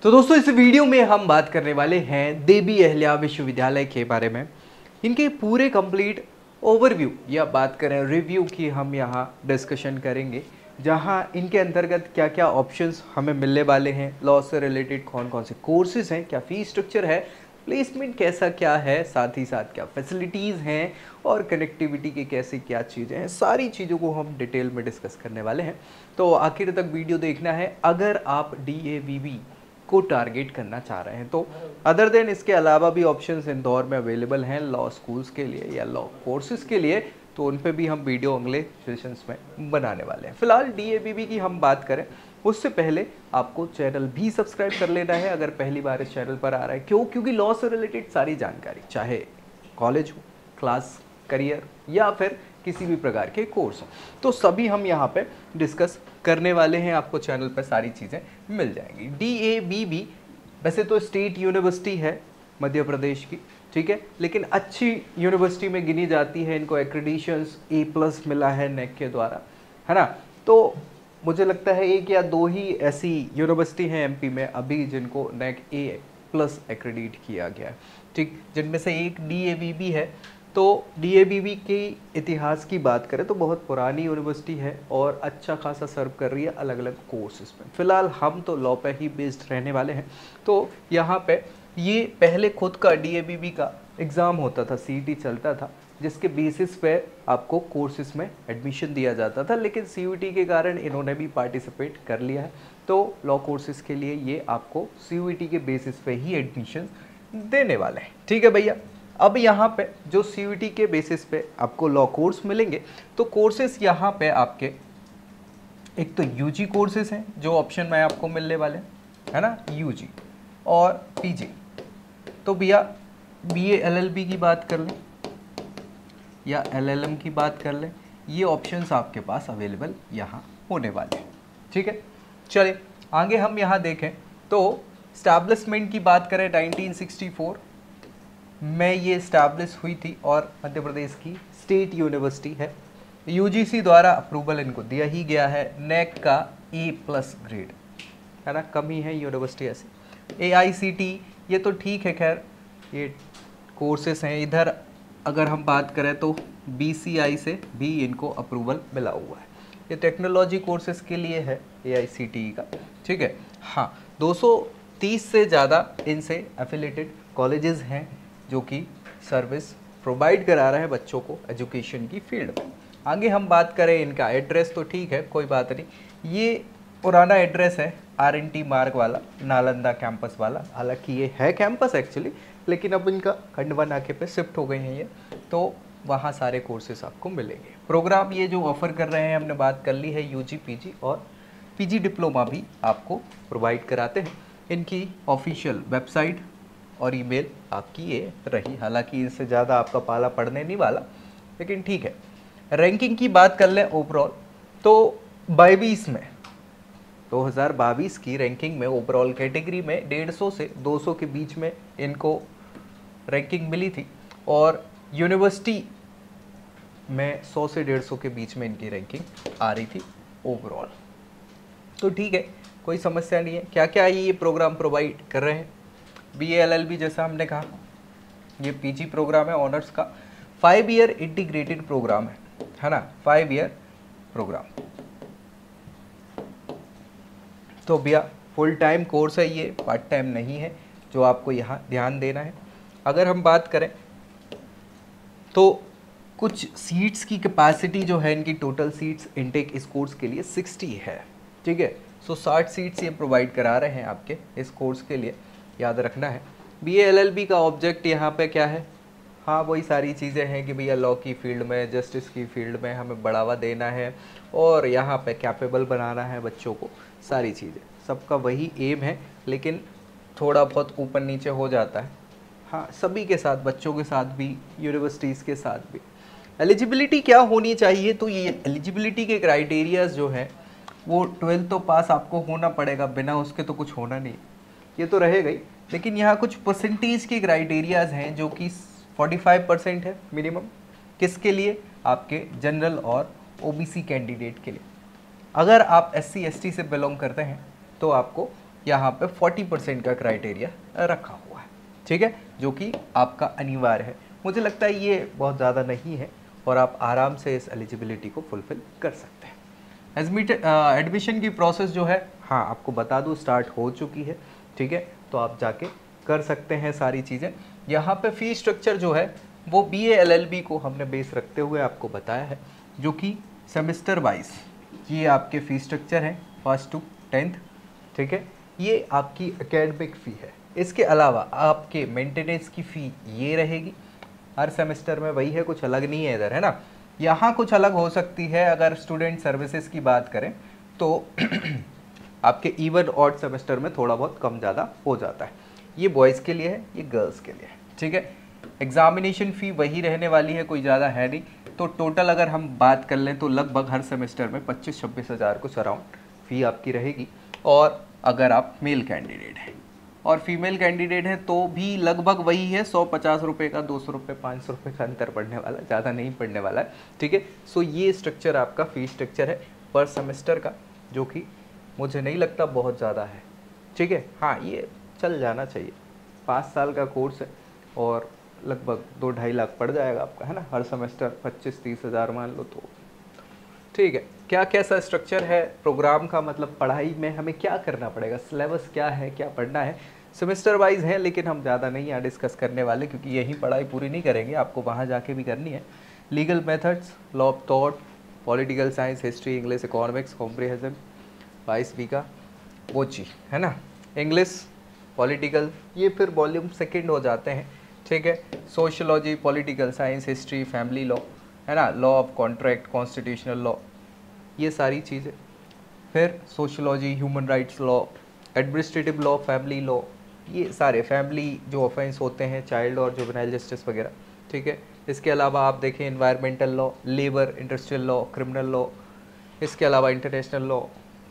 तो दोस्तों इस वीडियो में हम बात करने वाले हैं देवी अहिल्या विश्वविद्यालय के बारे में। इनके पूरे कंप्लीट ओवरव्यू या बात करें रिव्यू की हम यहाँ डिस्कशन करेंगे, जहाँ इनके अंतर्गत क्या क्या ऑप्शंस हमें मिलने वाले हैं, लॉ से रिलेटेड कौन कौन से कोर्सेज हैं, क्या फीस स्ट्रक्चर है, प्लेसमेंट कैसा क्या है, साथ ही साथ क्या फैसिलिटीज़ हैं और कनेक्टिविटी के कैसे क्या चीज़ें हैं, सारी चीज़ों को हम डिटेल में डिस्कस करने वाले हैं। तो आखिर तक वीडियो देखना है अगर आप DAVV को टारगेट करना चाह रहे हैं। तो अदर देन इसके अलावा भी ऑप्शंस इंदौर में अवेलेबल हैं लॉ स्कूल्स के लिए या लॉ कोर्सेज के लिए, तो उन पे भी हम वीडियो अगले सेशंस में बनाने वाले हैं। फिलहाल DAVV की हम बात करें उससे पहले आपको चैनल भी सब्सक्राइब कर लेना है अगर पहली बार इस चैनल पर आ रहा है। क्योंकि लॉ से रिलेटेड सारी जानकारी, चाहे कॉलेज हो, क्लास, करियर या फिर किसी भी प्रकार के कोर्स हो, तो सभी हम यहाँ पे डिस्कस करने वाले हैं। आपको चैनल पर सारी चीज़ें मिल जाएंगी। DAVV वैसे तो स्टेट यूनिवर्सिटी है मध्य प्रदेश की, ठीक है, लेकिन अच्छी यूनिवर्सिटी में गिनी जाती है। इनको एक्रेडिशंस A+ मिला है नेक के द्वारा, है ना। तो मुझे लगता है एक या दो ही ऐसी यूनिवर्सिटी हैं MP में अभी जिनको नेक A+ एक्रेडिट किया गया है, ठीक, जिनमें से एक DAVV है। तो DAVV के इतिहास की बात करें तो बहुत पुरानी यूनिवर्सिटी है और अच्छा खासा सर्व कर रही है अलग अलग कोर्सेज में। फिलहाल हम तो लॉ पे ही बेस्ड रहने वाले हैं। तो यहाँ पे ये पहले खुद का DAVV का एग्ज़ाम होता था, CET चलता था, जिसके बेसिस पे आपको कोर्सेज में एडमिशन दिया जाता था, लेकिन CUET के कारण इन्होंने भी पार्टिसिपेट कर लिया है। तो लॉ कोर्सेज के लिए ये आपको CUET के बेसिस पे ही एडमिशन देने वाले हैं, ठीक है भैया। अब यहाँ पे जो CUET के बेसिस पे आपको लॉ कोर्स मिलेंगे, तो कोर्सेज यहाँ पे आपके एक तो UG कोर्सेज हैं जो ऑप्शन में आपको मिलने वाले हैं, है ना, UG और PG। तो भैया BA LLB की बात कर लें या LLM की बात कर लें, ये ऑप्शंस आपके पास अवेलेबल यहाँ होने वाले हैं, ठीक है। चलिए आगे हम यहाँ देखें तो स्टैब्लिशमेंट की बात करें 1964 में ये इस्टेब्लिश हुई थी और मध्य प्रदेश की स्टेट यूनिवर्सिटी है। UGC द्वारा अप्रूवल इनको दिया ही गया है, नेक का A+ ग्रेड, है ना, कम ही है यूनिवर्सिटी ऐसी। AICT ये तो ठीक है, खैर ये कोर्सेस हैं। इधर अगर हम बात करें तो BCI से भी इनको अप्रूवल मिला हुआ है। ये टेक्नोलॉजी कोर्सेज के लिए है AICTE का, ठीक है। हाँ, 230 से ज़्यादा इनसे एफिलेटेड कॉलेजेस हैं जो कि सर्विस प्रोवाइड करा रहे हैं बच्चों को एजुकेशन की फील्ड में। आगे हम बात करें इनका एड्रेस, तो ठीक है, कोई बात नहीं, ये पुराना एड्रेस है RNT मार्ग वाला, नालंदा कैंपस वाला। हालांकि ये है कैंपस एक्चुअली, लेकिन अब इनका खंडवा नाके पे शिफ्ट हो गए हैं ये, तो वहाँ सारे कोर्सेस आपको मिलेंगे। प्रोग्राम ये जो ऑफ़र कर रहे हैं हमने बात कर ली है, UG PG और PG डिप्लोमा भी आपको प्रोवाइड कराते हैं। इनकी ऑफिशियल वेबसाइट और ईमेल आपकी ये रही। हालांकि इससे ज़्यादा आपका पाला पड़ने नहीं वाला, लेकिन ठीक है। रैंकिंग की बात कर लें ओवरऑल, तो 22 में 2022 की रैंकिंग में ओवरऑल कैटेगरी में 150 से 200 के बीच में इनको रैंकिंग मिली थी और यूनिवर्सिटी में 100 से 150 के बीच में इनकी रैंकिंग आ रही थी ओवरऑल। तो ठीक है, कोई समस्या नहीं है। क्या क्या ये प्रोग्राम प्रोवाइड कर रहे हैं? BA LLB जैसा हमने कहा, ये PG प्रोग्राम है ऑनर्स का, 5 ईयर इंटीग्रेटेड प्रोग्राम है ना, 5 ईयर प्रोग्राम। तो भैया फुल टाइम कोर्स है ये, पार्ट टाइम नहीं है, जो आपको यहाँ ध्यान देना है। अगर हम बात करें तो कुछ सीट्स की कैपेसिटी जो है, इनकी टोटल सीट्स इनटेक इस कोर्स के लिए 60 है, ठीक है। सो 60 सीट्स ये प्रोवाइड करा रहे हैं आपके इस कोर्स के लिए, याद रखना है। BA LLB का ऑब्जेक्ट यहाँ पे क्या है? हाँ, वही सारी चीज़ें हैं कि भैया लॉ की फील्ड में, जस्टिस की फील्ड में हमें बढ़ावा देना है और यहाँ पे कैपेबल बनाना है बच्चों को, सारी चीज़ें, सबका वही एम है, लेकिन थोड़ा बहुत ऊपर नीचे हो जाता है। हाँ, सभी के साथ, बच्चों के साथ भी, यूनिवर्सिटीज़ के साथ भी। एलिजिबिलिटी क्या होनी चाहिए? तो ये एलिजिबिलिटी के क्राइटेरियाज जो हैं वो 12th तो पास आपको होना पड़ेगा, बिना उसके तो कुछ होना नहीं, ये तो रहेगा ही। लेकिन यहाँ कुछ परसेंटेज के क्राइटेरियाज हैं जो कि 45% है मिनिमम। किसके लिए? आपके जनरल और OBC कैंडिडेट के लिए। अगर आप SC ST से बिलोंग करते हैं तो आपको यहाँ पे 40% का क्राइटेरिया रखा हुआ है, ठीक है, जो कि आपका अनिवार्य है। मुझे लगता है ये बहुत ज़्यादा नहीं है और आप आराम से इस एलिजिबिलिटी को फुलफिल कर सकते हैं। एडमिशन की प्रोसेस जो है, हाँ आपको बता दूँ, स्टार्ट हो चुकी है, ठीक है, तो आप जाके कर सकते हैं सारी चीज़ें। यहाँ पे फी स्ट्रक्चर जो है वो BA LLB को हमने बेस रखते हुए आपको बताया है, जो कि सेमेस्टर वाइज ये आपके फ़ी स्ट्रक्चर हैं 1st to 10th, ठीक है। ये आपकी एकेडमिक फ़ी है। इसके अलावा आपके मेंटेनेंस की फ़ी ये रहेगी, हर सेमेस्टर में वही है, कुछ अलग नहीं है इधर, है ना। यहाँ कुछ अलग हो सकती है अगर स्टूडेंट सर्विसेज की बात करें तो आपके इवन ऑड सेमेस्टर में थोड़ा बहुत कम ज़्यादा हो जाता है। ये बॉयज़ के लिए है, ये गर्ल्स के लिए है, ठीक है। एग्जामिनेशन फ़ी वही रहने वाली है, कोई ज़्यादा है नहीं। तो टोटल अगर हम बात कर लें तो लगभग हर सेमेस्टर में 25-26 हज़ार कुछ अराउंड फ़ी आपकी रहेगी। और अगर आप मेल कैंडिडेट हैं और फीमेल कैंडिडेट हैं तो भी लगभग वही है, 150 रुपये का, 200 रुपये, 500 रुपये का अंतर पड़ने वाला, ज़्यादा नहीं पड़ने वाला है, ठीक है। सो ये स्ट्रक्चर आपका फ़ी स्ट्रक्चर है पर सेमेस्टर का, जो कि मुझे नहीं लगता बहुत ज़्यादा है, ठीक है। हाँ ये चल जाना चाहिए, 5 साल का कोर्स है और लगभग 2-2.5 लाख पड़ जाएगा आपका, है ना, हर सेमेस्टर 25-30 हज़ार मान लो तो ठीक है। क्या कैसा स्ट्रक्चर है प्रोग्राम का, मतलब पढ़ाई में हमें क्या करना पड़ेगा, सिलेबस क्या है, क्या पढ़ना है, सेमेस्टर वाइज है, लेकिन हम ज़्यादा नहीं यहाँ डिस्कस करने वाले क्योंकि यही पढ़ाई पूरी नहीं करेंगे, आपको वहाँ जाके भी करनी है। Legal methods, law of thought, political science, history, English, economics, comprehension 22 का वो चीज़ है ना, इंग्लिश, पॉलिटिकल, ये फिर वॉल्यूम सेकेंड हो जाते हैं, ठीक है। Sociology, political science, history, family law, है ना, law of contract, constitutional law, ये सारी चीज़ें। फिर sociology, human rights law, administrative law, family law, ये सारे फैमिली जो ऑफेंस होते हैं, चाइल्ड और जुवेनाइल जस्टिस वगैरह, ठीक है। इसके अलावा आप देखें environmental law, labour, industrial law, criminal law, इसके अलावा इंटरनेशनल लॉ।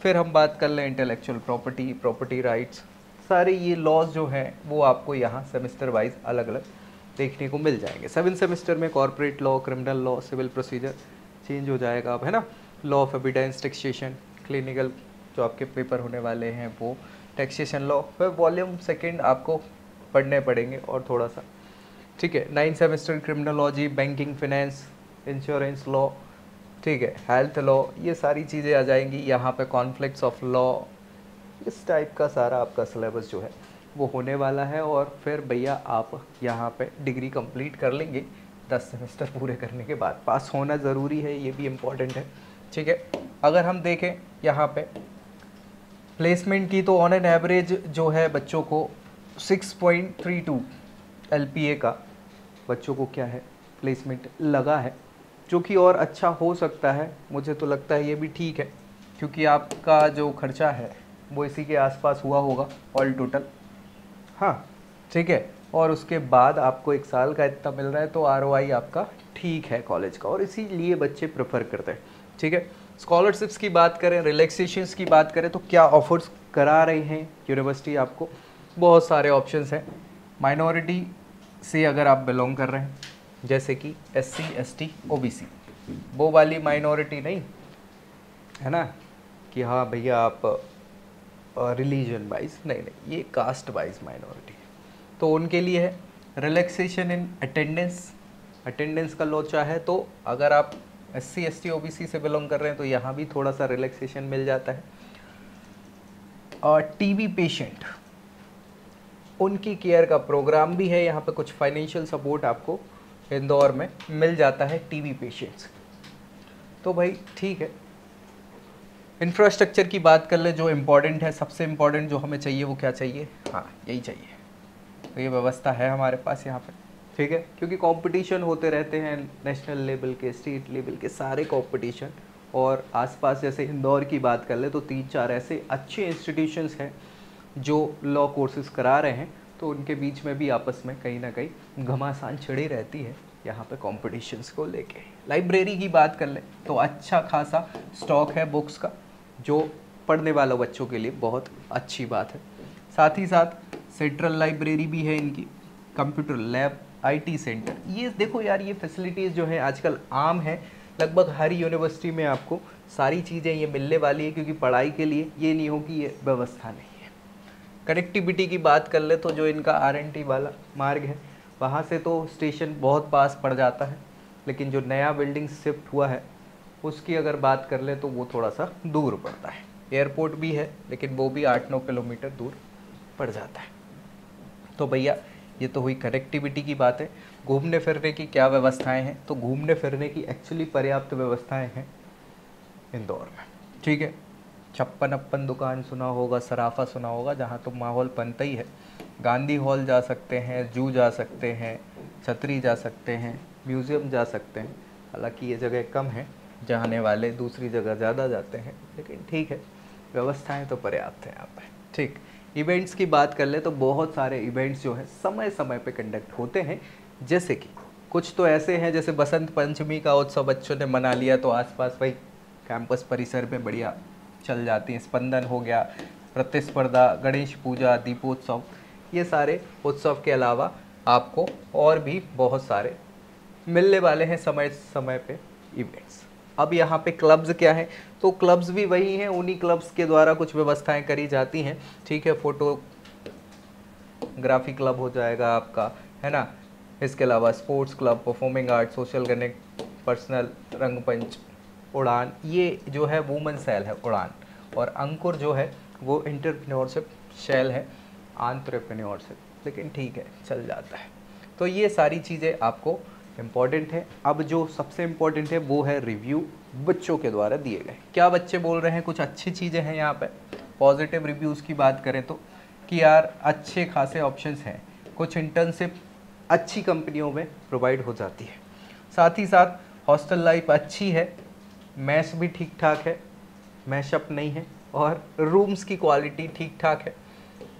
फिर हम बात कर लें इंटेलेक्चुअल प्रॉपर्टी, प्रॉपर्टी राइट्स, सारे ये लॉज जो हैं वो आपको यहाँ सेमेस्टर वाइज अलग अलग देखने को मिल जाएंगे। 7 सेमेस्टर में corporate law, criminal law, civil procedure change हो जाएगा अब, है ना, law of evidence, taxation, clinical जो आपके पेपर होने वाले हैं वो, टैक्सेशन लॉ, फिर वॉल्यूम सेकेंड आपको पढ़ने पड़ेंगे और थोड़ा सा, ठीक है। 9 semester criminology, banking, finance, insurance law, ठीक है, हेल्थ लॉ, ये सारी चीज़ें आ जाएंगी यहाँ पे, कॉन्फ्लिक्ट्स ऑफ लॉ, इस टाइप का सारा आपका सिलेबस जो है वो होने वाला है। और फिर भैया आप यहाँ पे डिग्री कंप्लीट कर लेंगे 10 सेमेस्टर पूरे करने के बाद। पास होना ज़रूरी है, ये भी इम्पॉर्टेंट है, ठीक है। अगर हम देखें यहाँ पे प्लेसमेंट की तो ऑन एन एवरेज जो है बच्चों को 6.32 LPA का बच्चों को क्या है प्लेसमेंट लगा है, जो कि और अच्छा हो सकता है। मुझे तो लगता है ये भी ठीक है क्योंकि आपका जो खर्चा है वो इसी के आसपास हुआ होगा ऑल टोटल, हाँ ठीक है। और उसके बाद आपको 1 साल का इतना मिल रहा है तो ROI आपका ठीक है कॉलेज का, और इसीलिए बच्चे प्रेफर करते हैं, ठीक है। स्कॉलरशिप्स की बात करें, रिलैक्सेशंस की बात करें तो क्या ऑफर्स करा रहे हैं यूनिवर्सिटी आपको, बहुत सारे ऑप्शंस हैं। माइनॉरिटी से अगर आप बिलोंग कर रहे हैं जैसे कि SC ST OBC, वो वाली माइनॉरिटी नहीं है ना कि हाँ भैया आप रिलीजन वाइज, नहीं, ये कास्ट वाइज माइनॉरिटी है, तो उनके लिए है। रिलैक्सेशन इन अटेंडेंस का लॉ चाहे तो अगर आप SC ST OBC से बिलोंग कर रहे हैं तो यहाँ भी थोड़ा सा रिलैक्सेशन मिल जाता है। और TB पेशेंट, उनकी केयर का प्रोग्राम भी है यहाँ पे, कुछ फाइनेंशियल सपोर्ट आपको इंदौर में मिल जाता है TB पेशेंट्स, तो भाई ठीक है। इंफ्रास्ट्रक्चर की बात कर ले, जो इम्पोर्टेंट है, सबसे इम्पोर्टेंट जो हमें चाहिए वो क्या चाहिए, हाँ यही चाहिए, तो ये व्यवस्था है हमारे पास यहाँ पे, ठीक है। क्योंकि कंपटीशन होते रहते हैं, नेशनल लेवल के, स्टेट लेवल के सारे कंपटीशन, और आसपास जैसे इंदौर की बात कर ले तो 3-4 ऐसे अच्छे इंस्टीट्यूशंस हैं जो लॉ कोर्सेज करा रहे हैं, तो उनके बीच में भी आपस में कहीं ना कहीं घमासान छिड़ी रहती है यहाँ पे कॉम्पिटिशन्स को लेके। लाइब्रेरी की बात कर ले तो अच्छा खासा स्टॉक है बुक्स का, जो पढ़ने वालों बच्चों के लिए बहुत अच्छी बात है। साथ ही साथ सेंट्रल लाइब्रेरी भी है इनकी, कंप्यूटर लैब, IT सेंटर, ये देखो यार ये फैसिलिटीज़ जो है आजकल आम है, लगभग हर यूनिवर्सिटी में आपको सारी चीज़ें ये मिलने वाली है, क्योंकि पढ़ाई के लिए ये नहीं हो कि ये व्यवस्था नहीं है। कनेक्टिविटी की बात कर ले तो जो इनका RNT वाला मार्ग है वहाँ से तो स्टेशन बहुत पास पड़ जाता है, लेकिन जो नया बिल्डिंग शिफ्ट हुआ है उसकी अगर बात कर ले तो वो थोड़ा सा दूर पड़ता है। एयरपोर्ट भी है लेकिन वो भी 8-9 किलोमीटर दूर पड़ जाता है। तो भैया ये तो हुई कनेक्टिविटी की बात है। घूमने फिरने की क्या व्यवस्थाएं हैं, तो घूमने फिरने की एक्चुअली पर्याप्त व्यवस्थाएं हैं इंदौर में, ठीक है। 56 दुकान सुना होगा, सराफा सुना होगा, जहाँ तो माहौल बनता ही है। गांधी हॉल जा सकते हैं, जू जा सकते हैं, छतरी जा सकते हैं, म्यूज़ियम जा सकते हैं। हालांकि ये जगह कम है, जाने वाले दूसरी जगह ज़्यादा जाते हैं, लेकिन ठीक है, व्यवस्थाएं तो पर्याप्त हैं यहाँ पर, ठीक। इवेंट्स की बात कर ले तो बहुत सारे इवेंट्स जो हैं समय समय पे कंडक्ट होते हैं। जैसे कि कुछ तो ऐसे हैं, जैसे बसंत पंचमी का उत्सव बच्चों ने मना लिया तो आसपास भाई कैंपस परिसर में बढ़िया चल जाती हैं। स्पंदन हो गया, प्रतिस्पर्धा, गणेश पूजा, दीपोत्सव, ये सारे उत्सव के अलावा आपको और भी बहुत सारे मिलने वाले हैं समय समय पे इवेंट्स। अब यहाँ पे क्लब्स क्या हैं, तो क्लब्स भी वही हैं, उन्हीं क्लब्स के द्वारा कुछ व्यवस्थाएं करी जाती हैं, ठीक है। फोटोग्राफी क्लब हो जाएगा आपका, है ना। इसके अलावा sports club, performing art, social connect, personal, Rangpanch, Udaan, ये जो है वुमेन सेल है उड़ान, और अंकुर जो है वो एंटरप्रेन्योरशिप सेल है, एंटरप्रेन्योरशिप, लेकिन ठीक है चल जाता है। तो ये सारी चीज़ें आपको इम्पॉर्टेंट है। अब जो सबसे इम्पॉर्टेंट है वो है रिव्यू बच्चों के द्वारा दिए गए। क्या बच्चे बोल रहे हैं, कुछ अच्छी चीज़ें हैं यहाँ पे। पॉजिटिव रिव्यूज़ की बात करें तो कि यार अच्छे खासे ऑप्शंस हैं, कुछ इंटर्नशिप अच्छी कंपनियों में प्रोवाइड हो जाती है, साथ ही साथ हॉस्टल लाइफ अच्छी है, मैस भी ठीक ठाक है, मैशअप नहीं है, और रूम्स की क्वालिटी ठीक ठाक है,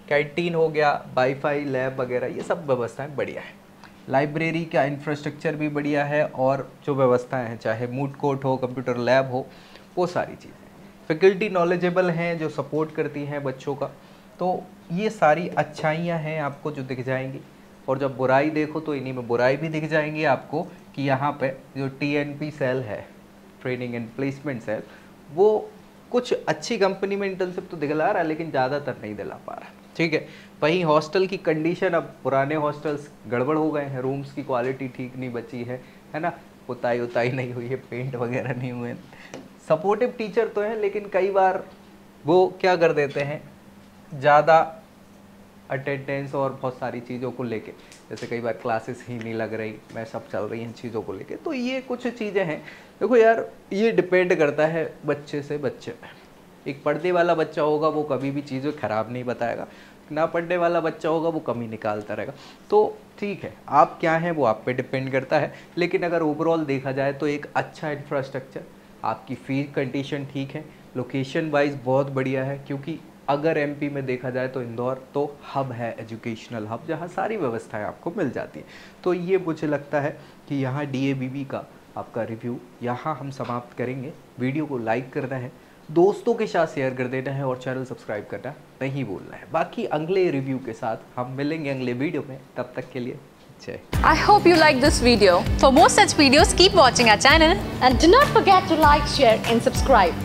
कैंटीन हो गया, वाईफाई, लैब वगैरह, ये सब व्यवस्थाएं बढ़िया है। लाइब्रेरी का इंफ्रास्ट्रक्चर भी बढ़िया है, और जो व्यवस्थाएं हैं चाहे मूड कोर्ट हो, कंप्यूटर लैब हो, वो सारी चीज़ें। फैकल्टी नॉलेजेबल हैं जो सपोर्ट करती हैं बच्चों का। तो ये सारी अच्छाइयाँ हैं आपको जो दिख जाएंगी, और जब बुराई देखो तो इन्हीं में बुराई भी दिख जाएंगी आपको कि यहाँ पे जो TNP सेल है, ट्रेनिंग एंड प्लेसमेंट सेल, वो कुछ अच्छी कंपनी में इंटर्नशिप तो दिला रहा है लेकिन ज़्यादातर नहीं दिला पा रहा, ठीक है। वहीं हॉस्टल की कंडीशन, अब पुराने हॉस्टल्स गड़बड़ हो गए हैं, रूम्स की क्वालिटी ठीक नहीं बची है ना, पुताई उताई नहीं हुई है, पेंट वगैरह नहीं हुए। सपोर्टिव टीचर तो हैं लेकिन कई बार वो क्या कर देते हैं, ज़्यादा अटेंडेंस और बहुत सारी चीज़ों को लेके, जैसे कई बार क्लासेस ही नहीं लग रही, मैं सब चल रही हैं चीज़ों को लेके। तो ये कुछ चीज़ें हैं। देखो यार, ये डिपेंड करता है बच्चे से बच्चे पे। एक पढ़ने वाला बच्चा होगा वो कभी भी चीज़ें ख़राब नहीं बताएगा, ना पढ़ने वाला बच्चा होगा वो कमी निकालता रहेगा। तो ठीक है, आप क्या हैं वो आप पे डिपेंड करता है, लेकिन अगर ओवरऑल देखा जाए तो एक अच्छा इंफ्रास्ट्रक्चर, आपकी फीस कंडीशन ठीक है, लोकेशन वाइज बहुत बढ़िया है, क्योंकि अगर MP में देखा जाए तो इंदौर तो हब है, एजुकेशनल हब, जहाँ सारी व्यवस्थाएं आपको मिल जाती हैं। तो ये मुझे लगता है कि यहाँ DAVV का आपका रिव्यू यहाँ हम समाप्त करेंगे। वीडियो को लाइक करना है, दोस्तों के साथ शेयर कर देना है, और चैनल सब्सक्राइब करना नहीं भूलना है। बाकी अगले रिव्यू के साथ हम मिलेंगे अगले वीडियो में, तब तक के लिए जय। I hope you like this video. For more such videos, keep watching our channel and do not forget to like, share and subscribe.